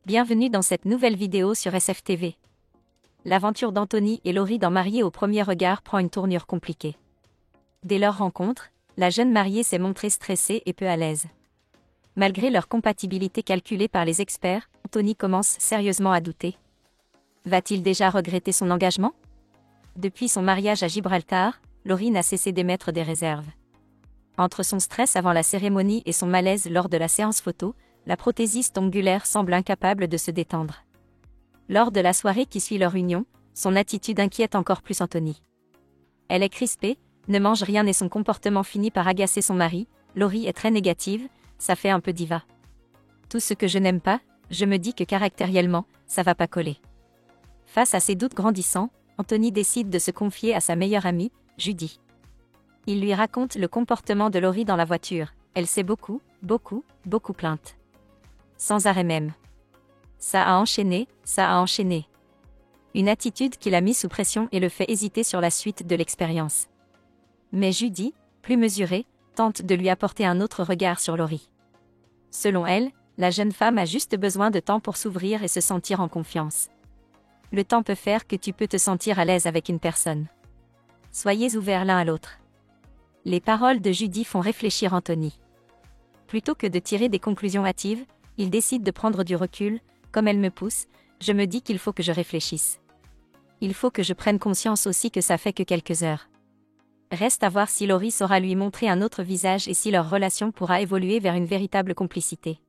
Bienvenue dans cette nouvelle vidéo sur SFTV. L'aventure d'Anthony et Laurie dans Mariés au premier regard prend une tournure compliquée. Dès leur rencontre, la jeune mariée s'est montrée stressée et peu à l'aise. Malgré leur compatibilité calculée par les experts, Anthony commence sérieusement à douter. Va-t-il déjà regretter son engagement? Depuis son mariage à Gibraltar, Laurie n'a cessé d'émettre des réserves. Entre son stress avant la cérémonie et son malaise lors de la séance photo, la prothésiste ongulaire semble incapable de se détendre. Lors de la soirée qui suit leur union, son attitude inquiète encore plus Anthony. Elle est crispée, ne mange rien et son comportement finit par agacer son mari. Laurie est très négative, ça fait un peu diva. Tout ce que je n'aime pas, je me dis que caractériellement, ça va pas coller. Face à ses doutes grandissants, Anthony décide de se confier à sa meilleure amie, Judy. Il lui raconte le comportement de Laurie dans la voiture. Elle s'est beaucoup plainte. Sans arrêt même. Ça a enchaîné. Une attitude qui l'a mis sous pression et le fait hésiter sur la suite de l'expérience. Mais Judy, plus mesurée, tente de lui apporter un autre regard sur Laurie. Selon elle, la jeune femme a juste besoin de temps pour s'ouvrir et se sentir en confiance. Le temps peut faire que tu peux te sentir à l'aise avec une personne. Soyez ouverts l'un à l'autre. Les paroles de Judy font réfléchir Anthony. Plutôt que de tirer des conclusions hâtives, il décide de prendre du recul. Comme elle me pousse, je me dis qu'il faut que je réfléchisse. Il faut que je prenne conscience aussi que ça fait que quelques heures. Reste à voir si Laurie saura lui montrer un autre visage et si leur relation pourra évoluer vers une véritable complicité.